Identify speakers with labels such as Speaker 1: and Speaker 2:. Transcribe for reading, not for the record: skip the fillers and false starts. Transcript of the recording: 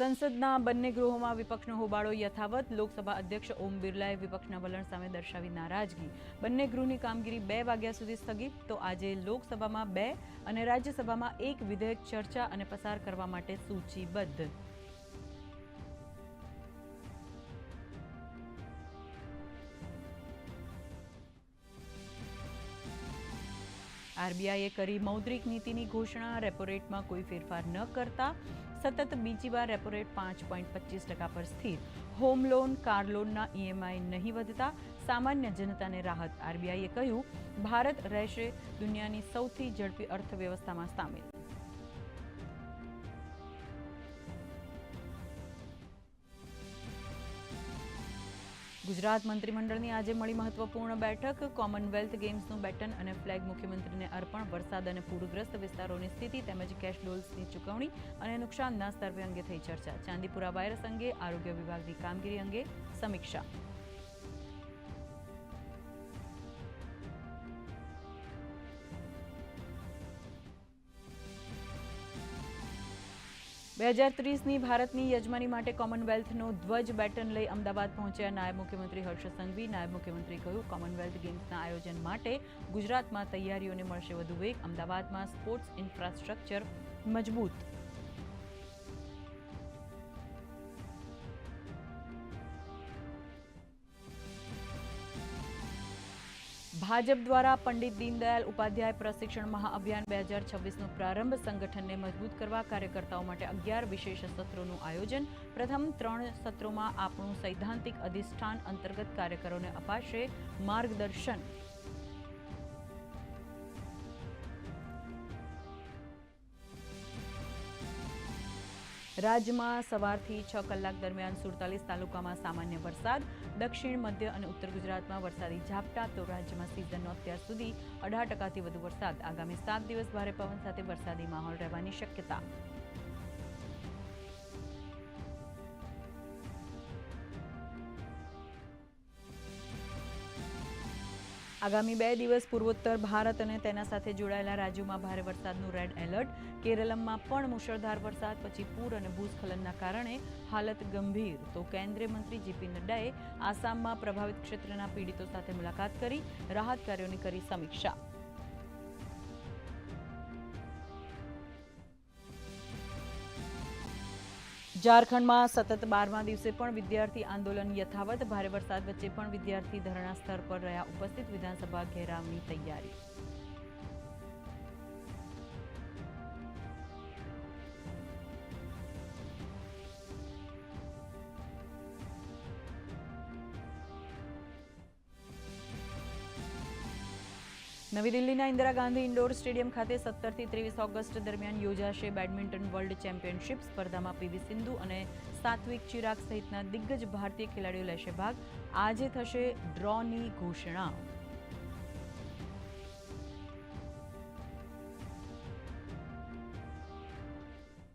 Speaker 1: સંસદના બંને ગૃહોમાં વિપક્ષનો હોબાળો યથાવત. લોકસભા અધ્યક્ષ ઓમ બિરલાએ વિપક્ષના વલણ સામે દર્શાવી નારાજગી. બંને ગૃહની કામગીરી 2 વાગ્યા સુધી સ્થગિત. તો આજે લોકસભામાં 2 અને રાજ્યસભામાં 1 વિધેયક ચર્ચા અને પસાર કરવા માટે સૂચિબદ્ધ. આરબીઆઈએ કરી મૌદ્રિક નીતિની ઘોષણા. રેપો રેટમાં કોઈ ફેરફાર ન કરતા સતત બીજી વાર રેપો રેટ 5.25% પર સ્થિર. હોમ લોન, કાર લોનના ઈએમઆઈ નહીં વધતા સામાન્ય જનતાને રાહત. આરબીઆઈએ કહ્યું, ભારત રહેશે દુનિયાની સૌથી ઝડપી અર્થવ્યવસ્થામાં સામેલ. ગુજરાત મંત્રીમંડળની આજે મળી મહત્વપૂર્ણ બેઠક. કોમનવેલ્થ ગેમ્સનું બેટન અને ફ્લેગ મુખ્યમંત્રીને અર્પણ. વરસાદ અને પૂરગ્રસ્ત વિસ્તારોની સ્થિતિ તેમજ કેશ ડોલ્સની ચૂકવણી અને નુકસાનના સર્વે અંગે થઈ ચર્ચા. ચાંદીપુરા વાયરસ અંગે આરોગ્ય વિભાગની કામગીરી અંગે સમીક્ષા. ની ભારતની યજમાની માટે કોમનવેલ્થનો ધ્વજ બેટન લઈ અમદાવાદ પહોંચ્યા નાયબ મુખ્યમંત્રી હર્ષ સંઘવી. નાયબ મુખ્યમંત્રીએ કહ્યું, કોમનવેલ્થ ગેમ્સના આયોજન માટે ગુજરાતમાં તૈયારીઓને મળશે વધુ વેગ. અમદાવાદમાં સ્પોર્ટ્સ ઇન્ફ્રાસ્ટ્રક્ચર મજબૂત. ભાજપ દ્વારા પંડિત દીનદયાળ ઉપાધ્યાય પ્રશિક્ષણ મહાઅભિયાન 2026નો પ્રારંભ. સંગઠનને મજબૂત કરવા કાર્યકર્તાઓ માટે 11 વિશેષ સત્રોનું આયોજન. પ્રથમ 3 સત્રોમાં આપણું સૈદ્ધાંતિક અધિષ્ઠાન અંતર્ગત કાર્યકરોને અપાશે માર્ગદર્શન. રાજ્યમાં સવારથી 6 કલાક દરમિયાન 47 તાલુકામાં સામાન્ય વરસાદ. દક્ષિણ, મધ્ય અને ઉત્તર ગુજરાતમાં વરસાદી ઝાપટા. તો રાજ્યમાં સિઝનનો અત્યાર સુધી 18%થી વધુ વરસાદ. આગામી 7 દિવસ ભારે પવન સાથે વરસાદી માહોલ રહેવાની શક્યતા. આગામી 2 દિવસ પૂર્વોત્તર ભારત અને તેના સાથે જોડાયેલા રાજ્યોમાં ભારે વરસાદનું રેડ એલર્ટ. કેરળમાં પણ મુશળધાર વરસાદ પછી પૂર અને ભૂસ્ખલનના કારણે હાલત ગંભીર. તો કેન્દ્રીય મંત્રી જેપી નડ્ડાએ આસામમાં પ્રભાવિત ક્ષેત્રના પીડિતો સાથે મુલાકાત કરી રાહત કાર્યોની કરી સમીક્ષા. ઝારખંડમાં સતત 12મા દિવસે પણ વિદ્યાર્થી આંદોલન યથાવત. ભારે વરસાદ વચ્ચે પણ વિદ્યાર્થી ધરણા સ્થળ પર રહ્યા ઉપસ્થિત. વિધાનસભા ઘેરાવની તૈયારી. નવી દિલ્હીના ઇન્દિરા ગાંધી ઇન્ડોર સ્ટેડિયમ ખાતે 17 થી 23 ઓગસ્ટ દરમિયાન યોજાશે બેડમિન્ટન વર્લ્ડ ચેમ્પિયનશિપ. સ્પર્ધામાં પીવી સિંધુ અને સાત્વિક ચિરાગ સહિતના દિગ્ગજ ભારતીય ખેલાડીઓ લેશે ભાગ. આજે થશે ડ્રોની ઘોષણા.